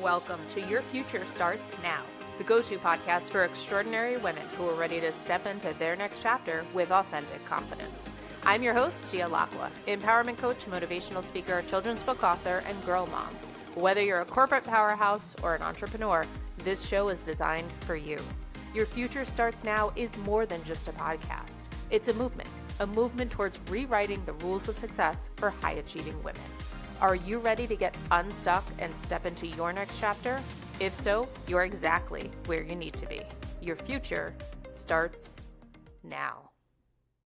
Welcome to Your Future Starts Now, the go-to podcast for extraordinary women who are ready to step into their next chapter with authentic confidence. I'm your host, Gia Lacqua, empowerment coach, motivational speaker, children's book author, and girl mom. Whether you're a corporate powerhouse or an entrepreneur, this show is designed for you. Your Future Starts Now is more than just a podcast. It's a movement towards rewriting the rules of success for high-achieving women. Are you ready to get unstuck and step into your next chapter? If so, you're exactly where you need to be. Your future starts now.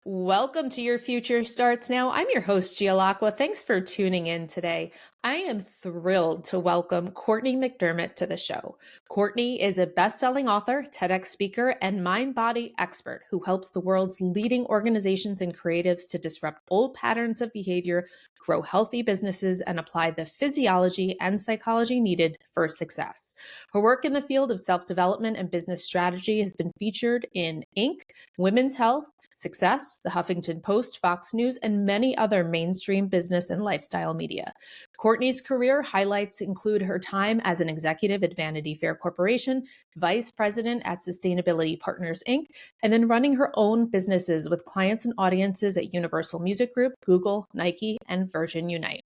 Welcome to Your Future Starts Now. I'm your host, Gia Lacqua. Thanks for tuning in today. I am thrilled to welcome Cortney McDermott to the show. Cortney is a best-selling author, TEDx speaker, and mind-body expert who helps the world's leading organizations and creatives to disrupt old patterns of behavior, grow healthy businesses, and apply the physiology and psychology needed for success. Her work in the field of self-development and business strategy has been featured in Inc., Women's Health, Success, The Huffington Post, Fox News, and many other mainstream business and lifestyle media. Cortney's career highlights include her time as an executive at Vanity Fair Corporation, vice president at Sustainability Partners, Inc., and then running her own businesses with clients and audiences at Universal Music Group, Google, Nike, and Virgin Unite.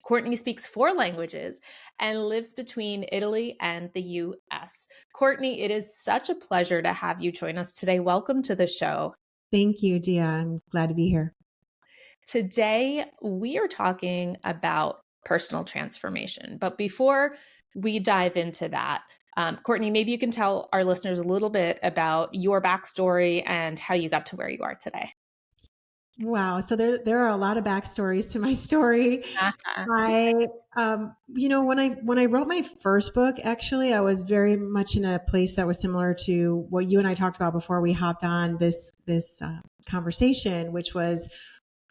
Cortney speaks 4 languages and lives between Italy and the U.S. Cortney, it is such a pleasure to have you join us today. Welcome to the show. Thank you, Gia. I'm glad to be here. Today, we are talking about personal transformation. But before we dive into that, Cortney, maybe you can tell our listeners a little bit about your backstory and how you got to where you are today. Wow. So there are a lot of backstories to my story. I, when I wrote my first book, actually, I was very much in a place that was similar to what you and I talked about before we hopped on this conversation, which was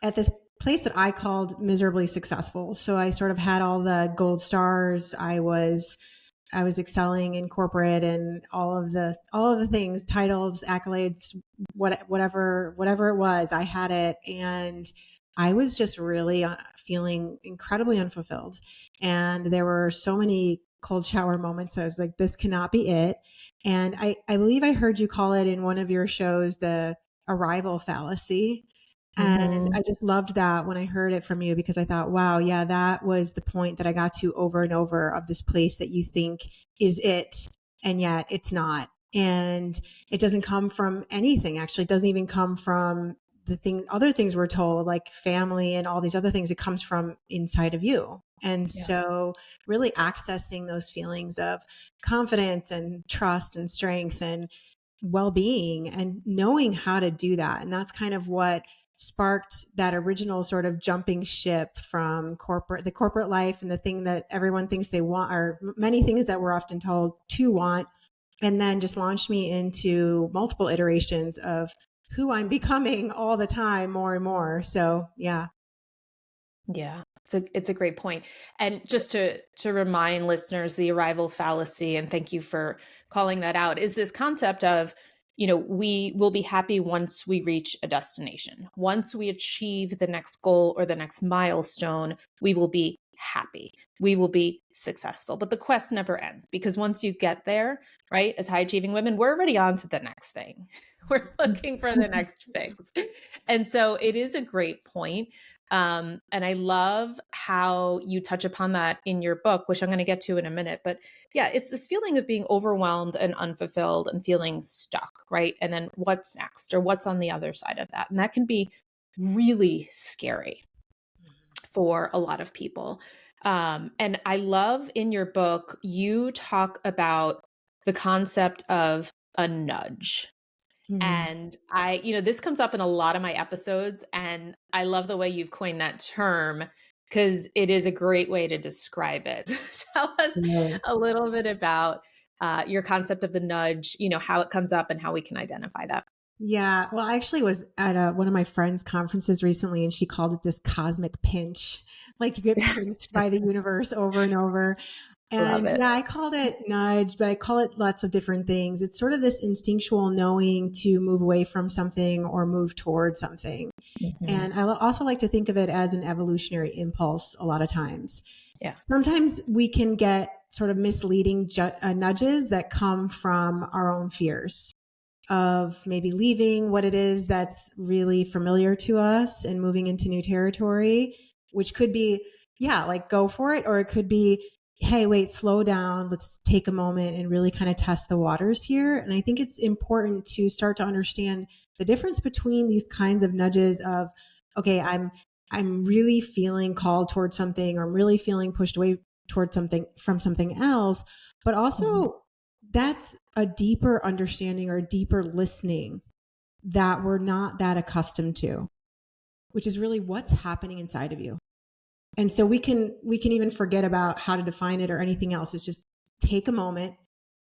at this place that I called miserably successful. So I sort of had all the gold stars. I was excelling in corporate and all of the things, titles, accolades, whatever it was, I had it. And I was just really feeling incredibly unfulfilled. And there were so many cold shower moments that I was like, this cannot be it. And I believe I heard you call it in one of your shows, the arrival fallacy. And I just loved that when I heard it from you, because I thought, wow, yeah, that was the point that I got to over and over, of this place that you think is it, and yet it's not. And it doesn't come from anything. Actually, it doesn't even come from other things we're told, like family and all these other things. It comes from inside of you. And so really accessing those feelings of confidence and trust and strength and well-being, and knowing how to do that. And that's kind of what sparked that original sort of jumping ship from the corporate life and the thing that everyone thinks they want, or many things that we're often told to want, and then just launched me into multiple iterations of who I'm becoming all the time, more and more. So yeah. It's a great point. And just to remind listeners, the arrival fallacy, and thank you for calling that out, is this concept of, we will be happy once we reach a destination. Once we achieve the next goal or the next milestone, we will be happy. We will be successful. But the quest never ends, because once you get there, right, as high achieving women, we're already on to the next thing. We're looking for the next things. And so it is a great point. And I love how you touch upon that in your book, which I'm going to get to in a minute. But yeah, it's this feeling of being overwhelmed and unfulfilled and feeling stuck, right? And then what's next, or what's on the other side of that? And that can be really scary for a lot of people. And I love in your book, you talk about the concept of a nudge. And this comes up in a lot of my episodes, and I love the way you've coined that term, because it is a great way to describe it. Tell us a little bit about your concept of the nudge, how it comes up and how we can identify that. Yeah. Well, I actually was at one of my friend's conferences recently, and she called it this cosmic pinch. Like you get pinched by the universe over and over. And yeah, I called it nudge, but I call it lots of different things. It's sort of this instinctual knowing to move away from something or move towards something. And I also like to think of it as an evolutionary impulse a lot of times. Yeah. Sometimes we can get sort of misleading nudges that come from our own fears of maybe leaving what it is that's really familiar to us and moving into new territory, which could be, yeah, like go for it. Or it could be, hey, wait, slow down. Let's take a moment and really kind of test the waters here. And I think it's important to start to understand the difference between these kinds of nudges of, okay, I'm really feeling called towards something, or I'm really feeling pushed away towards something from something else, but also that's a deeper understanding or a deeper listening that we're not that accustomed to, which is really what's happening inside of you. And so we can even forget about how to define it or anything else. It's just take a moment,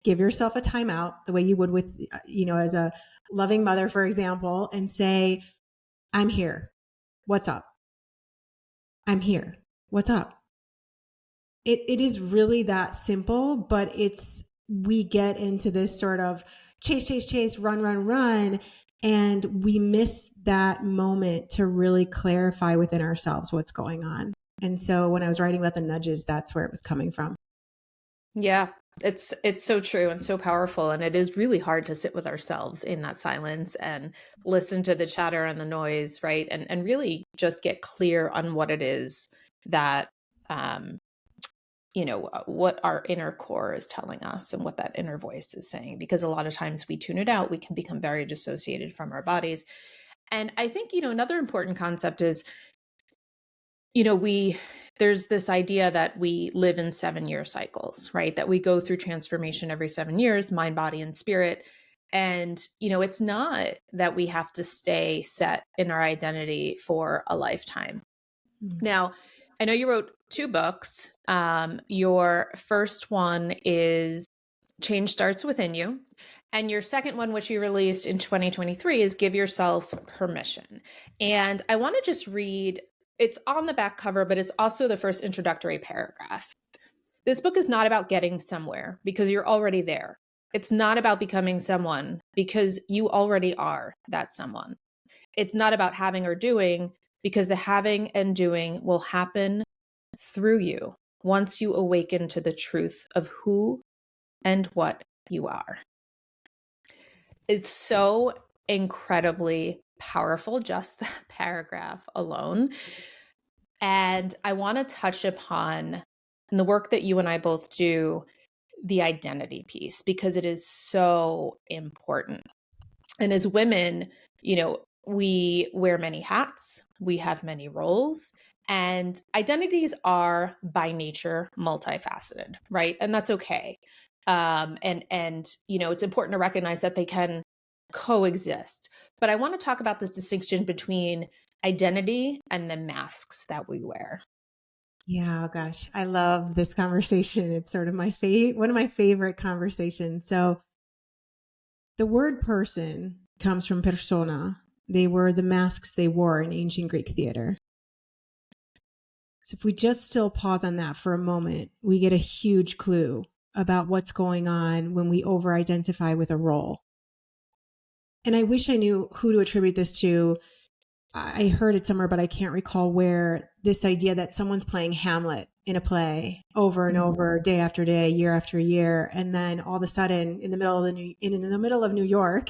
give yourself a timeout the way you would with, as a loving mother, for example, and say, I'm here. What's up? I'm here. What's up? It is really that simple, but we get into this sort of chase, run, and we miss that moment to really clarify within ourselves what's going on. And so when I was writing about the nudges, that's where it was coming from. Yeah, it's so true and so powerful. And it is really hard to sit with ourselves in that silence and listen to the chatter and the noise, right? And really just get clear on what it is that, what our inner core is telling us and what that inner voice is saying. Because a lot of times we tune it out, we can become very dissociated from our bodies. And I think, another important concept is, there's this idea that we live in 7-year cycles, right? That we go through transformation every 7 years, mind, body, and spirit. And, it's not that we have to stay set in our identity for a lifetime. Now, I know you wrote 2 books. Your first one is Change Starts Within You. And your second one, which you released in 2023, is Give Yourself Permission. And I want to just read, it's on the back cover, but it's also the first introductory paragraph. This book is not about getting somewhere because you're already there. It's not about becoming someone because you already are that someone. It's not about having or doing because the having and doing will happen through you once you awaken to the truth of who and what you are. It's so incredibly powerful, just that paragraph alone. And I want to touch upon, in the work that you and I both do, the identity piece, because it is so important. And as women, we wear many hats, we have many roles, and identities are by nature multifaceted, right? And that's okay. It's important to recognize that they can coexist. But I want to talk about this distinction between identity and the masks that we wear. Yeah, oh gosh, I love this conversation. It's sort of one of my favorite conversations. So the word person comes from persona. They were the masks they wore in ancient Greek theater. So if we just still pause on that for a moment, we get a huge clue about what's going on when we over-identify with a role. And I wish I knew who to attribute this to. I heard it somewhere, but I can't recall where, this idea that someone's playing Hamlet in a play over and over, day after day, year after year, and then all of a sudden, in the middle of New York,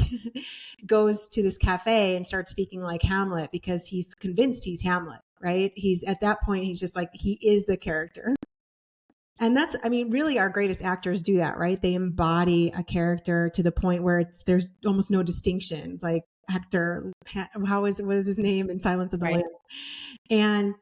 goes to this cafe and starts speaking like Hamlet because he's convinced he's Hamlet, right? He's at that point, he's just like, he is the character. And that's, really our greatest actors do that, right? They embody a character to the point where there's almost no distinction. It's like actor, what is his name in Silence of the Lambs? And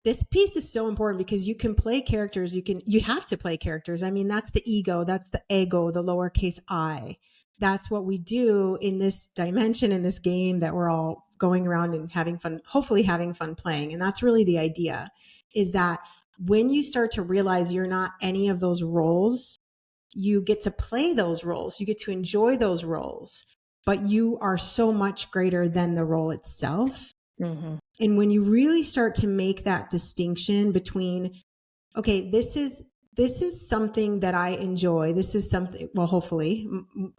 this piece is so important because you can play characters. You have to play characters. That's the ego, that's the ego, the lowercase I. That's what we do in this dimension, in this game that we're all going around and having fun, hopefully having fun playing. And that's really the idea, is that when you start to realize you're not any of those roles, you get to play those roles, you get to enjoy those roles, but you are so much greater than the role itself. Mm-hmm. And when you really start to make that distinction between, okay, this is something that I enjoy. This is something, well, hopefully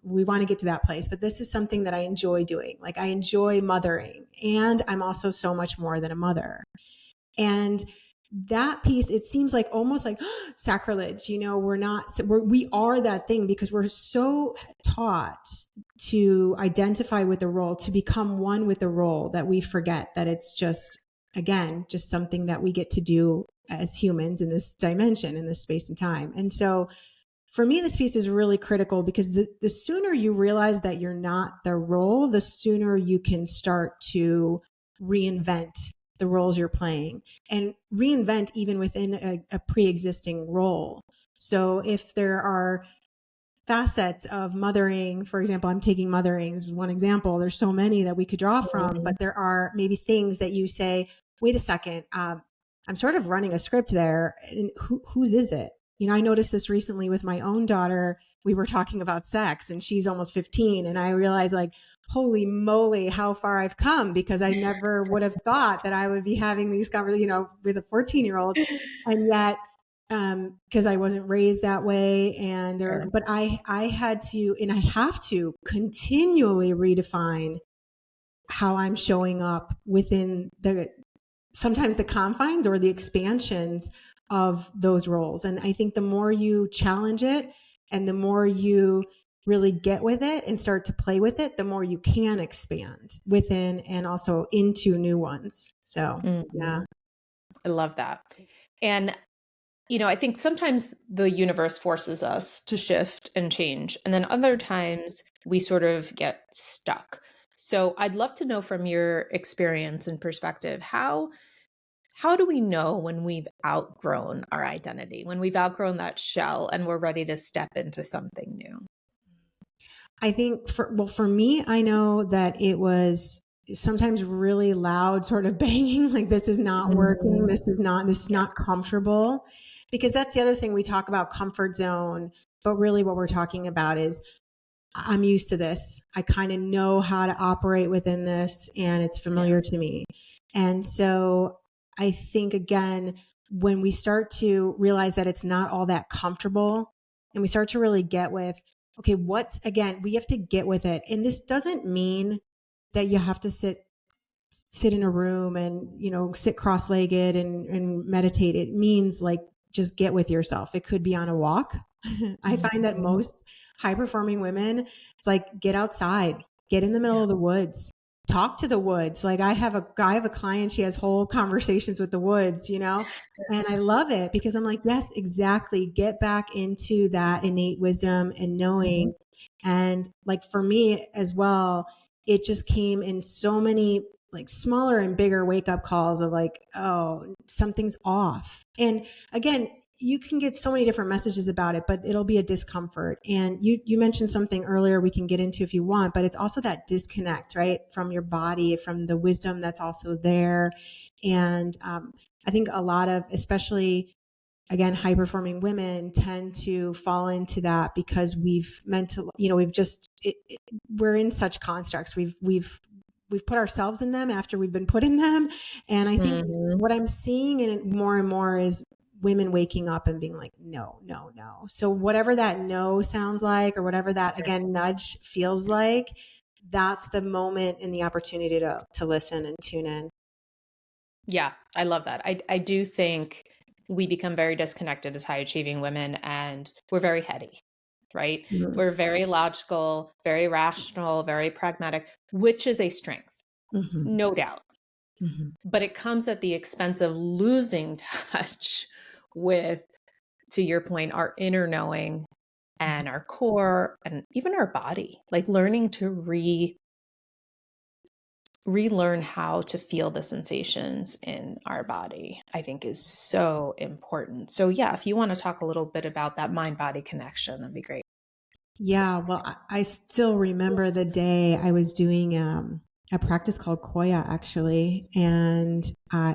we want to get to that place, but this is something that I enjoy doing. Like I enjoy mothering, and I'm also so much more than a mother. And that piece, it seems like almost like sacrilege, we are that thing because we're so taught to identify with the role, to become one with the role, that we forget that it's just, again, just something that we get to do as humans in this dimension, in this space and time. And so for me, this piece is really critical because the sooner you realize that you're not the role, the sooner you can start to reinvent the roles you're playing, and reinvent even within a pre-existing role. So if there are facets of mothering, for example, I'm taking mothering as one example. There's so many that we could draw from, but there are maybe things that you say, wait a second, I'm sort of running a script there. And whose is it? I noticed this recently with my own daughter. We were talking about sex and she's almost 15. And I realized, like, holy moly, how far I've come, because I never would have thought that I would be having these conversations, with a 14-year-old. And yet, because I wasn't raised that way. And but I had to, and I have to continually redefine how I'm showing up within sometimes the confines or the expansions of those roles. And I think the more you challenge it and the more you really get with it and start to play with it, the more you can expand within and also into new ones. So, yeah. I love that. And, I think sometimes the universe forces us to shift and change. And then other times we sort of get stuck. So I'd love to know from your experience and perspective, how do we know when we've outgrown our identity, when we've outgrown that shell and we're ready to step into something new? I think for me, I know that it was sometimes really loud sort of banging, like, this is not working. This is not comfortable, because that's the other thing we talk about, comfort zone. But really what we're talking about is, I'm used to this. I kind of know how to operate within this and it's familiar to me. And so I think, again, when we start to realize that it's not all that comfortable and we start to really get with, okay, we have to get with it. And this doesn't mean that you have to sit in a room and, sit cross-legged and meditate. It means, like, just get with yourself. It could be on a walk. I find that most high-performing women, it's like, get outside, get in the middle of the woods, talk to the woods. Like, I have a client, she has whole conversations with the woods, and I love it because I'm like, yes, exactly. Get back into that innate wisdom and knowing. And, like, for me as well, it just came in so many, like, smaller and bigger wake up calls of, like, oh, something's off. And again, you can get so many different messages about it, but it'll be a discomfort. And you mentioned something earlier we can get into if you want, but it's also that disconnect, right? From your body, from the wisdom that's also there. And I think a lot of, especially, again, high performing women tend to fall into that because we've we're in such constructs. We've put ourselves in them after we've been put in them. And I think what I'm seeing in it more and more is women waking up and being like, no, no, no. So whatever that no sounds like, or whatever that, again, nudge feels like, that's the moment and the opportunity to listen and tune in. Yeah, I love that. I do think we become very disconnected as high achieving women, and we're very heady, right? We're very logical, very rational, very pragmatic, which is a strength, no doubt. But it comes at the expense of losing touch with, to your point, our inner knowing and our core and even our body, like learning to relearn how to feel the sensations in our body, I think is so important. So yeah, if you want to talk a little bit about that mind-body connection, that'd be great. Yeah, well, I still remember the day I was doing a practice called Koya, actually, and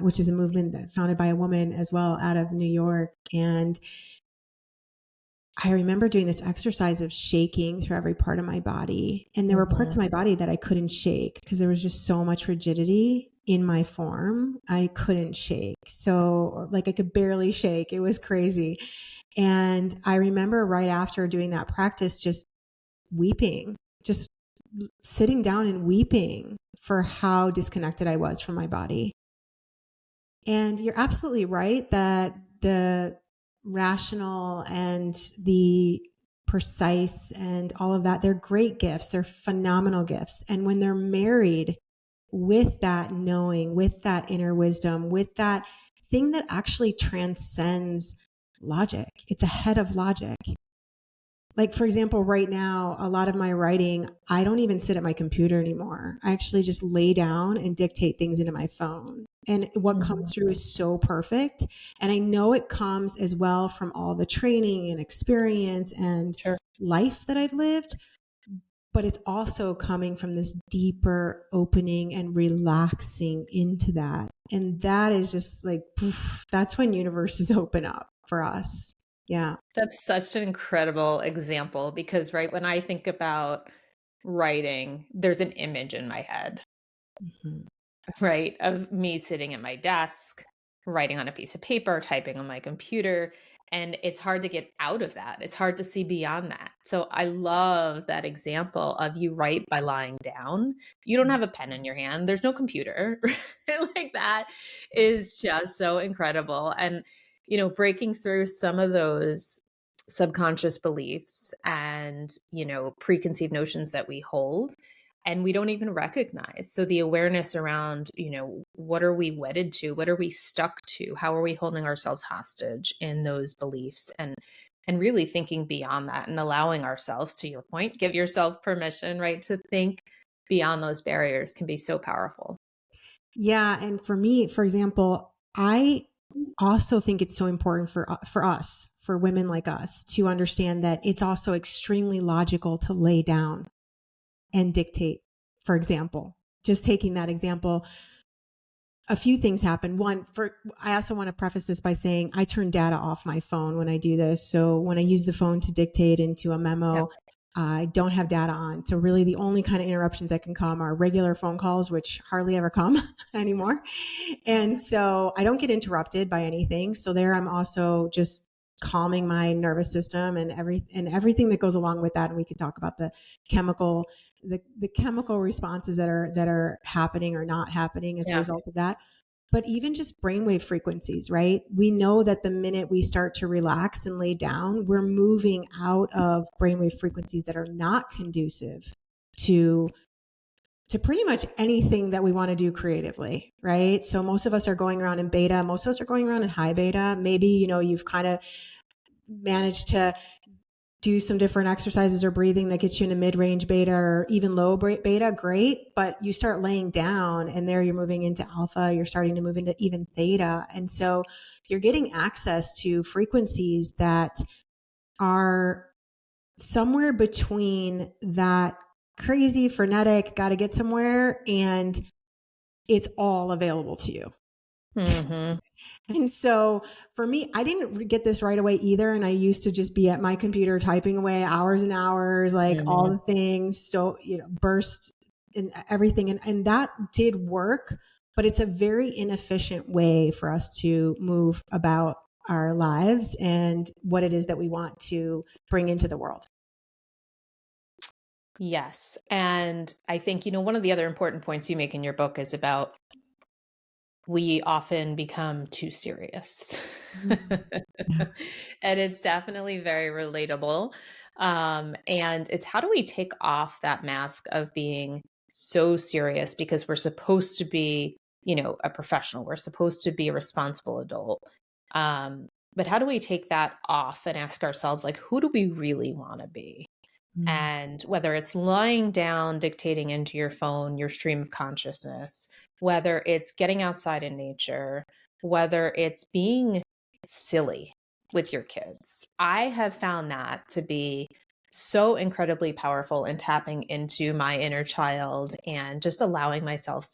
which is a movement that founded by a woman as well out of New York. And I remember doing this exercise of shaking through every part of my body. And there were parts of my body that I couldn't shake because there was just so much rigidity in my form. I couldn't shake. So, like, I could barely shake. It was crazy. And I remember right after doing that practice, just weeping, just sitting down and weeping for how disconnected I was from my body. And you're absolutely right that the rational and the precise and all of that, they're great gifts. They're phenomenal gifts. And when they're married with that knowing, with that inner wisdom, with that thing that actually transcends logic, it's ahead of logic. Like, for example, right now, a lot of my writing, I don't even sit at my computer anymore. I actually just lay down and dictate things into my phone. And what comes through is so perfect. And I know it comes as well from all the training and experience and Sure. life that I've lived, but it's also coming from this deeper opening and relaxing into that. And that is just like, poof, that's when universes open up for us. Yeah. That's such an incredible example because, right, when I think about writing, there's an image in my head, Mhm. right, of me sitting at my desk, writing on a piece of paper, typing on my computer. And it's hard to get out of that. It's hard to see beyond that. So I love that example of you write by lying down. You don't have a pen in your hand, there's no computer. Like that is just so incredible. And, breaking through some of those subconscious beliefs and, preconceived notions that we hold and we don't even recognize. So the awareness around, what are we wedded to? What are we stuck to? How are we holding ourselves hostage in those beliefs? And really thinking beyond that and allowing ourselves, to your point, give yourself permission, right, to think beyond those barriers can be so powerful. Yeah, and for me, for example, I also think it's so important for us, for women like us, to understand that it's also extremely logical to lay down and dictate. For example, just taking that example, a few things happen. One, I also want to preface this by saying I turn data off my phone when I do this. So when I use the phone to dictate into a memo, I don't have data on. So really the only kind of interruptions that can come are regular phone calls, which hardly ever come anymore. And so I don't get interrupted by anything. So there I'm also just calming my nervous system and everything that goes along with that. And we could talk about the chemical responses that are happening or not happening as a result of that. But even just brainwave frequencies, right? We know that the minute we start to relax and lay down, we're moving out of brainwave frequencies that are not conducive to pretty much anything that we want to do creatively, right? So most of us are going around in beta. Most of us are going around in high beta. Maybe, you've kind of managed to do some different exercises or breathing that gets you into mid-range beta or even low beta, great. But you start laying down and there you're moving into alpha, you're starting to move into even theta. And so you're getting access to frequencies that are somewhere between that crazy, frenetic, got to get somewhere, and it's all available to you. Mm-hmm. And so for me, I didn't get this right away either. And I used to just be at my computer typing away hours and hours, like all the things. So, burst and everything. And that did work, but it's a very inefficient way for us to move about our lives and what it is that we want to bring into the world. Yes. And I think, one of the other important points you make in your book is about we often become too serious. And it's definitely very relatable. And it's how do we take off that mask of being so serious because we're supposed to be, a professional, we're supposed to be a responsible adult. But how do we take that off and ask ourselves, like, who do we really want to be? And whether it's lying down, dictating into your phone, your stream of consciousness, whether it's getting outside in nature, whether it's being silly with your kids, I have found that to be so incredibly powerful in tapping into my inner child and just allowing myself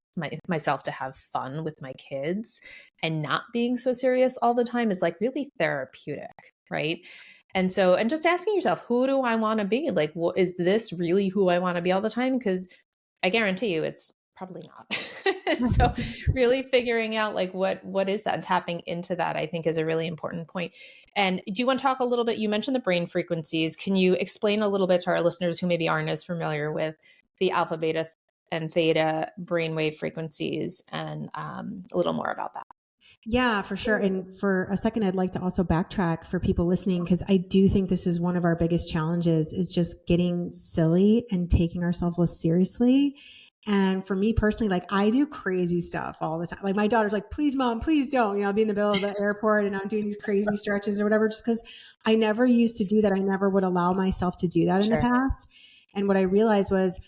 to have fun with my kids and not being so serious all the time is like really therapeutic, right? And so, and just asking yourself, who do I want to be? Like, is this really who I want to be all the time? Because I guarantee you it's probably not. So really figuring out like what is that and tapping into that, I think is a really important point. And do you want to talk a little bit, you mentioned the brain frequencies. Can you explain a little bit to our listeners who maybe aren't as familiar with the alpha, beta, and theta brainwave frequencies and a little more about that? Yeah, for sure. And for a second, I'd like to also backtrack for people listening, because I do think this is one of our biggest challenges, is just getting silly and taking ourselves less seriously. And for me personally, like I do crazy stuff all the time. Like my daughter's like, please, mom, please don't, I'll be in the middle of the airport and I'm doing these crazy stretches or whatever, just because I never used to do that. I never would allow myself to do that in the past. And what I realized was,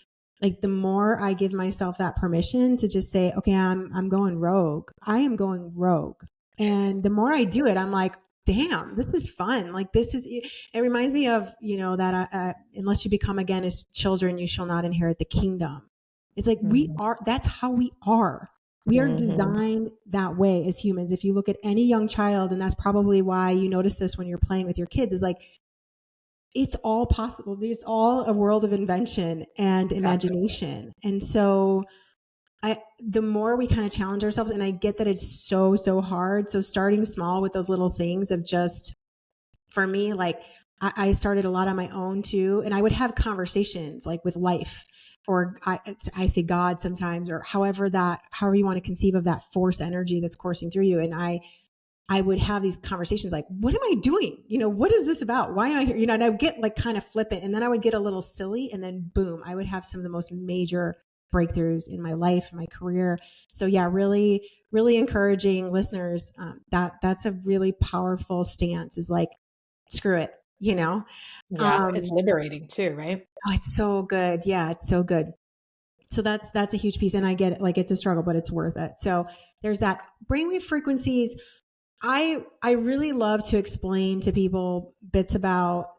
like, the more I give myself that permission to just say, okay, I'm going rogue. I am going rogue. And the more I do it, I'm like, damn, this is fun. Like it reminds me of, that unless you become again as children, you shall not inherit the kingdom. It's like that's how we are. We are designed that way as humans. If you look at any young child, and that's probably why you notice this when you're playing with your kids, is like, it's all possible. It's all a world of invention and imagination. And so the more we kind of challenge ourselves, and I get that it's so hard. So starting small with those little things of just, for me, like I started a lot on my own too. And I would have conversations like with life, or I say God sometimes, or however you want to conceive of that force energy that's coursing through you. And I would have these conversations like, what am I doing? What is this about? Why am I here? And I would get like kind of flippant, and then I would get a little silly, and then boom, I would have some of the most major breakthroughs in my life, in my career. So yeah, really, really encouraging listeners. That's a really powerful stance, is like, screw it, Yeah, it's liberating too, right? Oh, it's so good. Yeah, it's so good. So that's a huge piece. And I get it, like it's a struggle, but it's worth it. So there's that. Brainwave frequencies. I really love to explain to people bits about,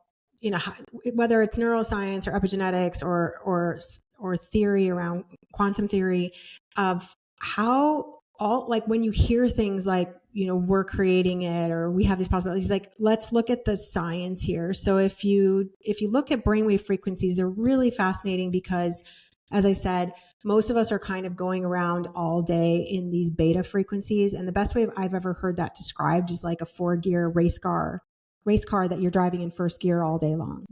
how, whether it's neuroscience or epigenetics or theory around quantum theory, of how all, like when you hear things like, we're creating it, or we have these possibilities, like, let's look at the science here. So if you look at brainwave frequencies, they're really fascinating because, as I said, most of us are kind of going around all day in these beta frequencies. And the best way I've ever heard that described is like a 4-gear race car that you're driving in first gear all day long.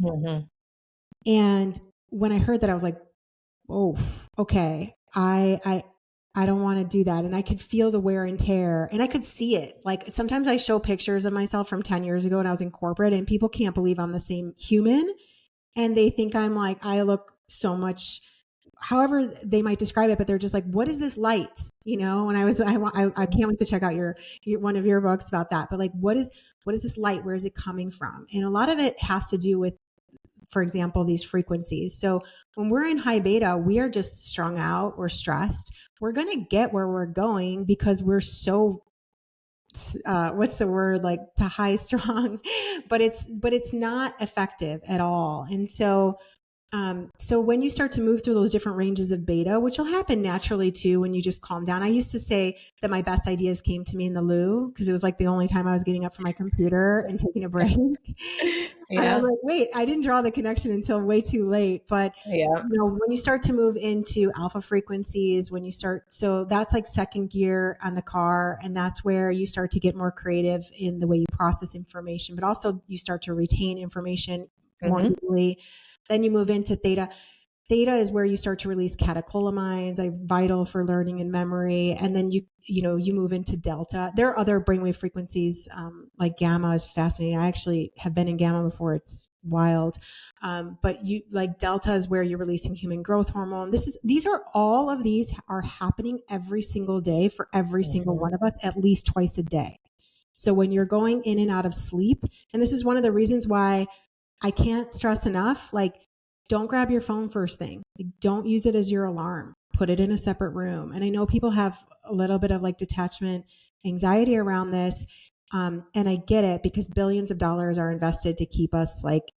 And when I heard that, I was like, oh, okay, I don't want to do that. And I could feel the wear and tear, and I could see it. Like sometimes I show pictures of myself from 10 years ago when I was in corporate, and people can't believe I'm the same human. And they think I'm like, I look so much, however they might describe it, but they're just like, what is this light? And I can't wait to check out your one of your books about that. But like, what is this light? Where is it coming from? And a lot of it has to do with, for example, these frequencies. So when we're in high beta, we are just strung out or stressed. We're going to get where we're going because we're so what's the word, like, to high strong, but it's not effective at all. And so when you start to move through those different ranges of beta, which will happen naturally too when you just calm down. I used to say that my best ideas came to me in the loo, because it was like the only time I was getting up from my computer and taking a break. And I'm like, wait, I didn't draw the connection until way too late. But when you start to move into alpha frequencies, so that's like second gear on the car, and that's where you start to get more creative in the way you process information, but also you start to retain information more easily. Then you move into theta. Theta is where you start to release catecholamines, like vital for learning and memory. And then you move into delta. There are other brainwave frequencies, like gamma is fascinating. I actually have been in gamma before. It's wild. But delta is where you're releasing human growth hormone. All of these are happening every single day for every single one of us, at least twice a day. So when you're going in and out of sleep, and this is one of the reasons why I can't stress enough, like, don't grab your phone first thing. Don't use it as your alarm. Put it in a separate room. And I know people have a little bit of like detachment anxiety around this. And I get it, because billions of dollars are invested to keep us like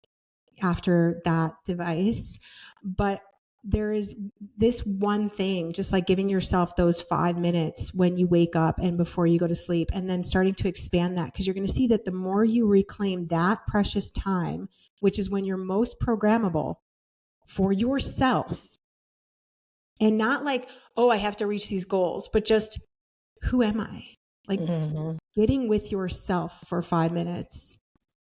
after that device. But there is this one thing, just like giving yourself those 5 minutes when you wake up and before you go to sleep, and then starting to expand that, because you're going to see that the more you reclaim that precious time, which is when you're most programmable for yourself, and not like, oh, I have to reach these goals, but just, who am I? Like getting with yourself for 5 minutes.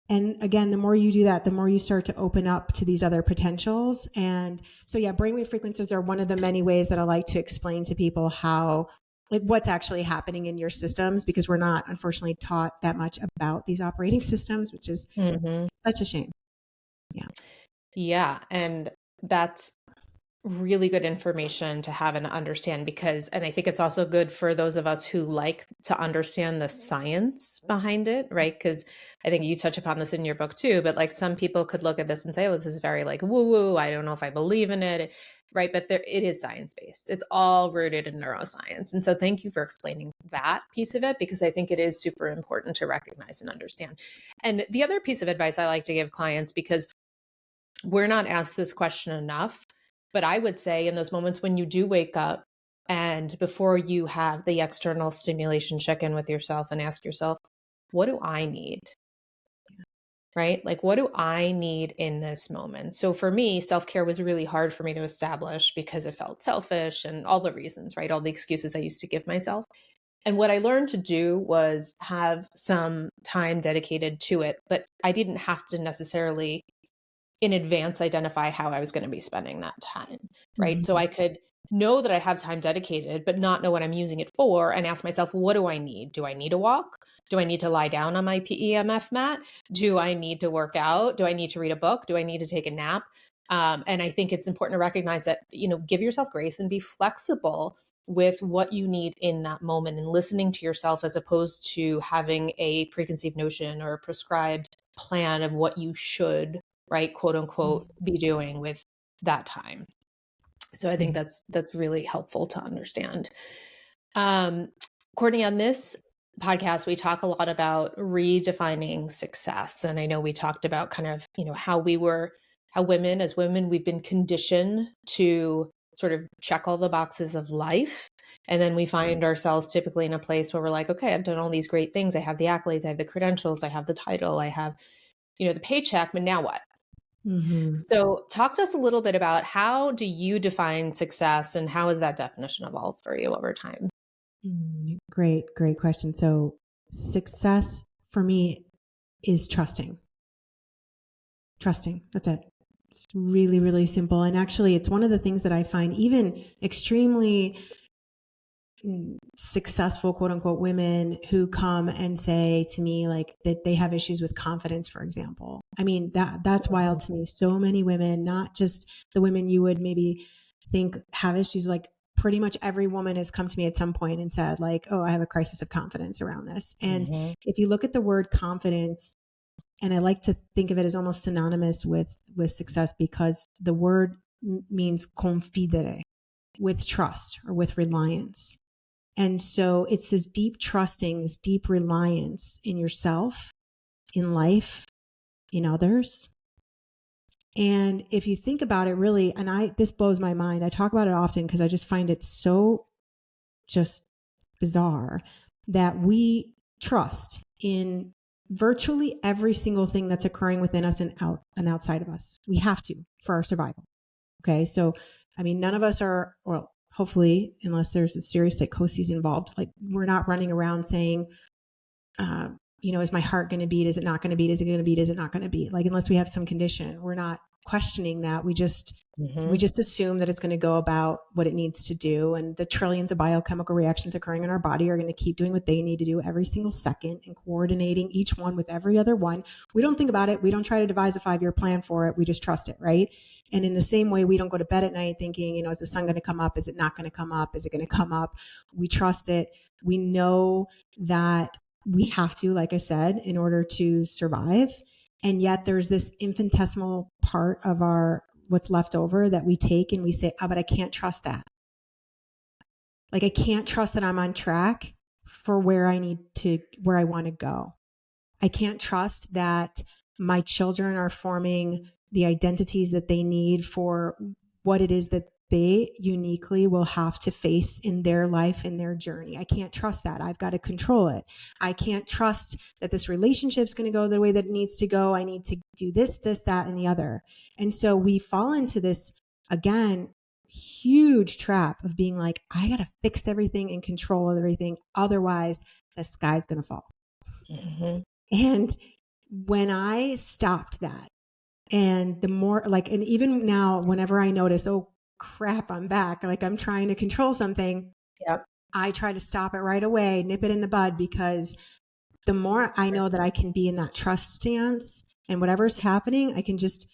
And again, the more you do that, the more you start to open up to these other potentials. And so, yeah, brainwave frequencies are one of the many ways that I like to explain to people how like what's actually happening in your systems, because we're not unfortunately taught that much about these operating systems, which is such a shame. Yeah. And that's really good information to have and understand and I think it's also good for those of us who like to understand the science behind it, right? Because I think you touch upon this in your book too, but like some people could look at this and say, oh, this is very like woo woo. I don't know if I believe in it. Right. But it is science based. It's all rooted in neuroscience. And so thank you for explaining that piece of it, because I think it is super important to recognize and understand. And the other piece of advice I like to give clients, because we're not asked this question enough, but I would say in those moments when you do wake up and before you have the external stimulation, check in with yourself and ask yourself, what do I need? Right? Like, what do I need in this moment? So for me, self-care was really hard for me to establish because it felt selfish and all the reasons, right? All the excuses I used to give myself. And what I learned to do was have some time dedicated to it, but I didn't have to necessarily in advance identify how I was going to be spending that time, right? So I could know that I have time dedicated, but not know what I'm using it for, and ask myself, what do I need? Do I need a walk? Do I need to lie down on my PEMF mat? Do I need to work out? Do I need to read a book? Do I need to take a nap? And I think it's important to recognize that, give yourself grace and be flexible with what you need in that moment and listening to yourself, as opposed to having a preconceived notion or a prescribed plan of what you should, right, quote unquote, be doing with that time. So I think that's really helpful to understand. Courtney, on this podcast, we talk a lot about redefining success. And I know we talked about kind of, how women, as women, we've been conditioned to sort of check all the boxes of life. And then we find ourselves typically in a place where we're like, okay, I've done all these great things. I have the accolades, I have the credentials, I have the title, I have, the paycheck, but now what? So talk to us a little bit about, how do you define success and how has that definition evolved for you over time? Great question. So success for me is trusting. That's it. It's really, really simple. And actually, it's one of the things that I find even extremely successful, quote unquote, women who come and say to me like that they have issues with confidence, for example. I mean, that's wild to me. So many women, not just the women you would maybe think have issues, like pretty much every woman has come to me at some point and said like, oh, I have a crisis of confidence around this. And if you look at the word confidence, and I like to think of it as almost synonymous with success, because the word means confidere, with trust or with reliance. And so it's this deep trusting, this deep reliance in yourself, in life, in others. And if you think about it really, and this blows my mind. I talk about it often because I just find it so just bizarre that we trust in virtually every single thing that's occurring within us and outside of us. We have to, for our survival. Okay. So, I mean, none of us are, well, hopefully, unless there's a serious psychosis involved, like we're not running around saying, is my heart going to beat? Is it not going to beat? Is it going to beat? Is it not going to beat? Like, unless we have some condition, we're not questioning that. We just assume that it's going to go about what it needs to do. And the trillions of biochemical reactions occurring in our body are going to keep doing what they need to do every single second and coordinating each one with every other one. We don't think about it. We don't try to devise a 5-year plan for it. We just trust it, right? And in the same way, we don't go to bed at night thinking, is the sun going to come up? Is it not going to come up? Is it going to come up? We trust it. We know that we have to, like I said, in order to survive. And yet there's this infinitesimal part of what's left over that we take and we say, but I can't trust that. Like, I can't trust that I'm on track for where I want to go. I can't trust that my children are forming the identities that they need for what it is that they uniquely will have to face in their life, in their journey. I can't trust that. I've got to control it. I can't trust that this relationship's going to go the way that it needs to go. I need to do this, that, and the other. And so we fall into this, again, huge trap of being like, I got to fix everything and control everything. Otherwise, the sky's going to fall. And when I stopped that, and the more like, and even now, whenever I notice, oh crap, I'm back, like I'm trying to control something. Yep. I try to stop it right away, nip it in the bud, because the more I know that I can be in that trust stance and whatever's happening, I can just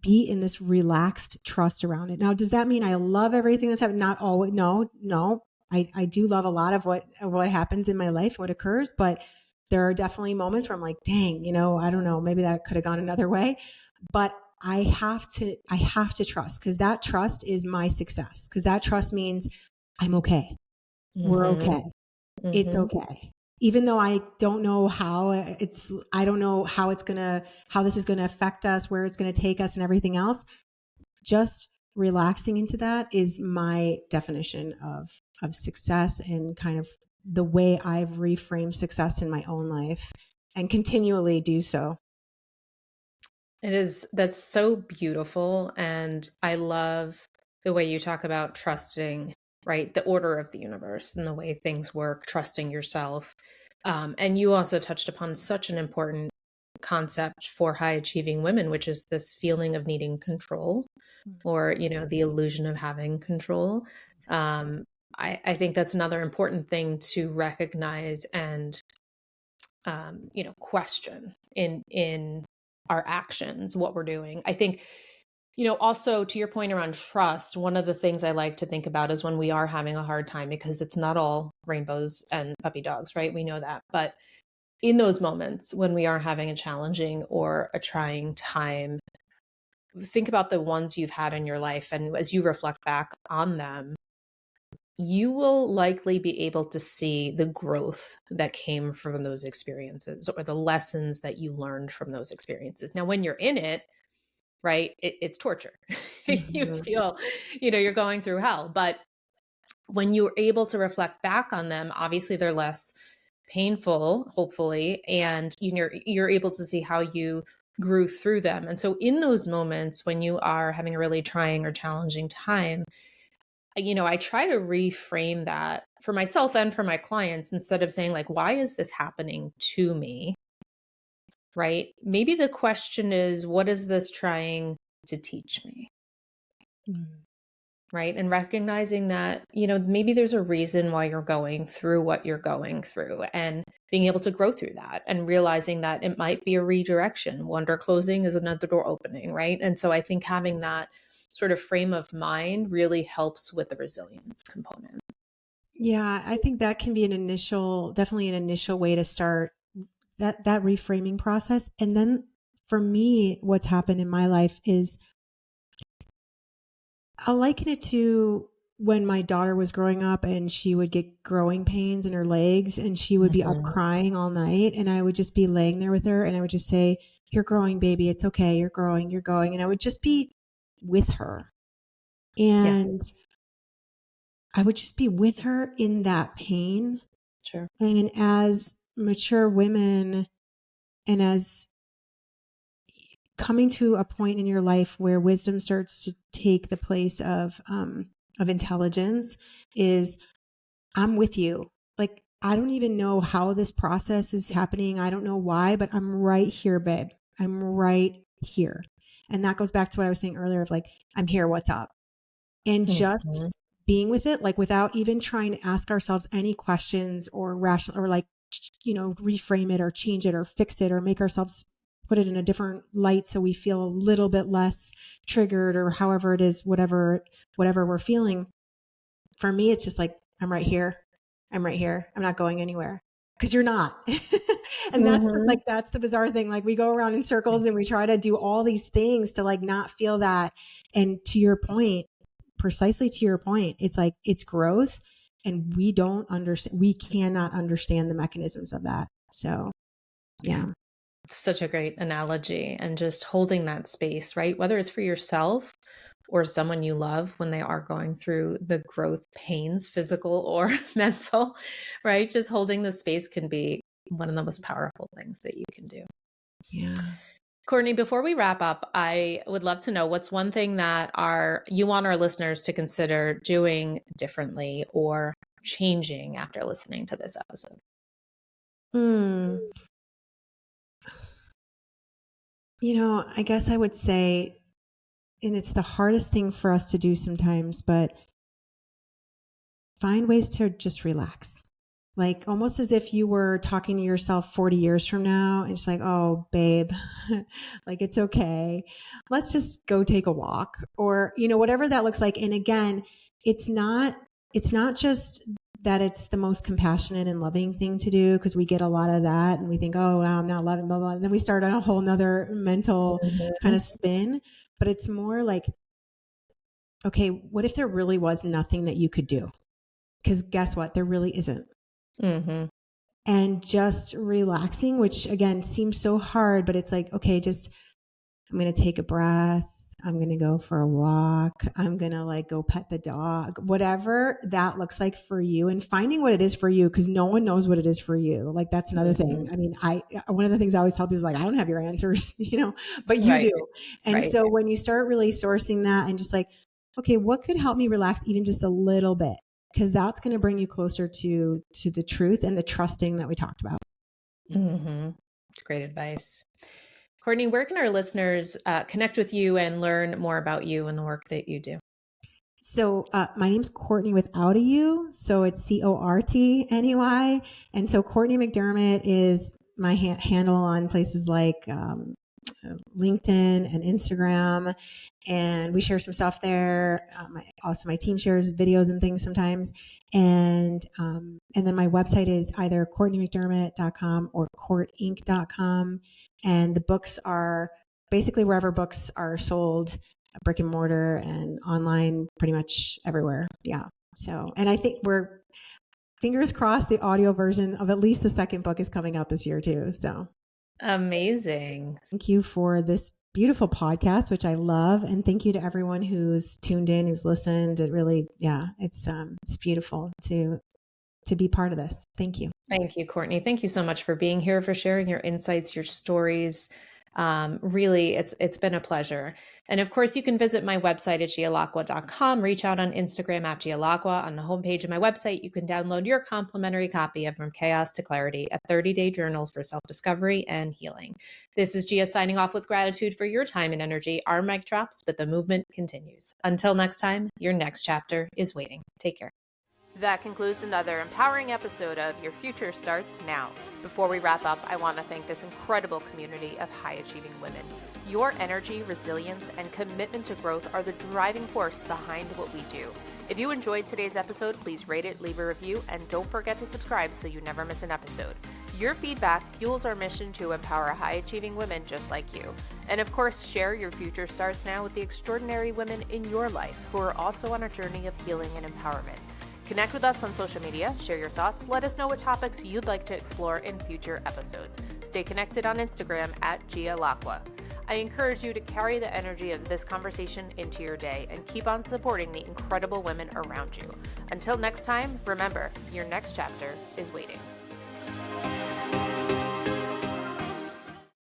be in this relaxed trust around it. Now, does that mean I love everything that's happening? Not always. No. I do love a lot of what happens in my life, what occurs, but there are definitely moments where I'm like, dang, I don't know, maybe that could have gone another way. But I have to trust, because that trust is my success. Because that trust means I'm okay. We're okay. It's okay. Even though I don't know I don't know how this is gonna affect us, where it's gonna take us, and everything else. Just relaxing into that is my definition of success, and kind of the way I've reframed success in my own life, and continually do so. That's so beautiful. And I love the way you talk about trusting, right? The order of the universe and the way things work, trusting yourself. And you also touched upon such an important concept for high achieving women, which is this feeling of needing control, or, the illusion of having control. I think that's another important thing to recognize and, question in our actions, what we're doing. I think, also to your point around trust, one of the things I like to think about is when we are having a hard time, because it's not all rainbows and puppy dogs, right? We know that. But in those moments when we are having a challenging or a trying time, think about the ones you've had in your life. And as you reflect back on them, you will likely be able to see the growth that came from those experiences, or the lessons that you learned from those experiences. Now, when you're in it, right, it's torture. You Mm-hmm. feel, you're going through hell. But when you're able to reflect back on them, obviously they're less painful, hopefully, and you're able to see how you grew through them. And so in those moments when you are having a really trying or challenging time, I try to reframe that for myself and for my clients, instead of saying like, why is this happening to me? Right? Maybe the question is, what is this trying to teach me? Right? And recognizing that, maybe there's a reason why you're going through what you're going through, and being able to grow through that, and realizing that it might be a redirection. One door closing is another door opening, right? And so I think having that sort of frame of mind really helps with the resilience component. Yeah, I think that can be definitely an initial way to start that reframing process. And then for me, what's happened in my life is, I'll liken it to when my daughter was growing up and she would get growing pains in her legs, and she would be up crying all night, and I would just be laying there with her, and I would just say, "You're growing, baby. It's okay. You're growing. You're going." And I would just be with her. Yeah, And I would just be with her in that pain. sure. And as mature women, and as coming to a point in your life where wisdom starts to take the place of intelligence, is I'm with you. Like, I don't even know how this process is happening. I don't know why, but I'm right here, babe. I'm right here. And that goes back to what I was saying earlier of like, I'm here, what's up? And just being with it, like without even trying to ask ourselves any questions, or rational, or like, reframe it or change it or fix it or make ourselves put it in a different light so we feel a little bit less triggered, or however it is, whatever we're feeling. For me, it's just like, I'm right here. I'm right here. I'm not going anywhere, because you're not. And that's the bizarre thing. Like, we go around in circles and we try to do all these things to like not feel that. And to your point, precisely to your point, it's like, it's growth, and we cannot understand the mechanisms of that. So, yeah. Such a great analogy, and just holding that space, right? Whether it's for yourself or someone you love when they are going through the growth pains, physical or mental, right? Just holding the space can be one of the most powerful things that you can do. Yeah. Cortney, before we wrap up, I would love to know what's one thing that you want our listeners to consider doing differently or changing after listening to this episode. I guess I would say, and it's the hardest thing for us to do sometimes, but find ways to just relax. Like almost as if you were talking to yourself 40 years from now and it's like, oh, babe, like it's okay. Let's just go take a walk or, whatever that looks like. And again, it's not just that it's the most compassionate and loving thing to do because we get a lot of that and we think, oh, wow, I'm not loving, blah, blah. And then we start on a whole nother mental kind of spin. But it's more like, okay, what if there really was nothing that you could do? Because guess what? There really isn't. Mm-hmm. And just relaxing, which again seems so hard, but it's like, okay, I'm going to take a breath. I'm going to go for a walk. I'm going to go pet the dog, whatever that looks like for you and finding what it is for you. Cause no one knows what it is for you. Like that's another thing. I mean, one of the things I always tell people is I don't have your answers, but you do. And so when you start really sourcing that and just okay, what could help me relax even just a little bit? Because that's going to bring you closer to the truth and the trusting that we talked about. Mm-hmm. Great advice. Cortney, where can our listeners connect with you and learn more about you and the work that you do? So my name's Cortney without a U. So it's Cortney. And so Cortney McDermott is my handle on places like LinkedIn and Instagram. And we share some stuff there. My team shares videos and things sometimes. And then my website is either CortneyMcDermott.com or CourtInc.com. And the books are basically wherever books are sold, brick and mortar and online, pretty much everywhere. Yeah. So, and I think we're fingers crossed the audio version of at least the second book is coming out this year too. So amazing. Thank you for this beautiful podcast, which I love. And thank you to everyone who's tuned in, who's listened. It really, it's beautiful to be part of this. Thank you. Thank you, Cortney. Thank you so much for being here, for sharing your insights, your stories. Really, it's been a pleasure. And of course, you can visit my website at gialacqua.com, reach out on Instagram at gialacqua. On the homepage of my website, you can download your complimentary copy of From Chaos to Clarity, a 30-day journal for self-discovery and healing. This is Gia signing off with gratitude for your time and energy. Our mic drops, but the movement continues. Until next time, your next chapter is waiting. Take care. That concludes another empowering episode of Your Future Starts Now. Before we wrap up, I want to thank this incredible community of high-achieving women. Your energy, resilience, and commitment to growth are the driving force behind what we do. If you enjoyed today's episode, please rate it, leave a review, and don't forget to subscribe so you never miss an episode. Your feedback fuels our mission to empower high-achieving women just like you. And of course, share Your Future Starts Now with the extraordinary women in your life who are also on a journey of healing and empowerment. Connect with us on social media, share your thoughts, let us know what topics you'd like to explore in future episodes. Stay connected on Instagram at gialacqua. I encourage you to carry the energy of this conversation into your day and keep on supporting the incredible women around you. Until next time, remember, your next chapter is waiting.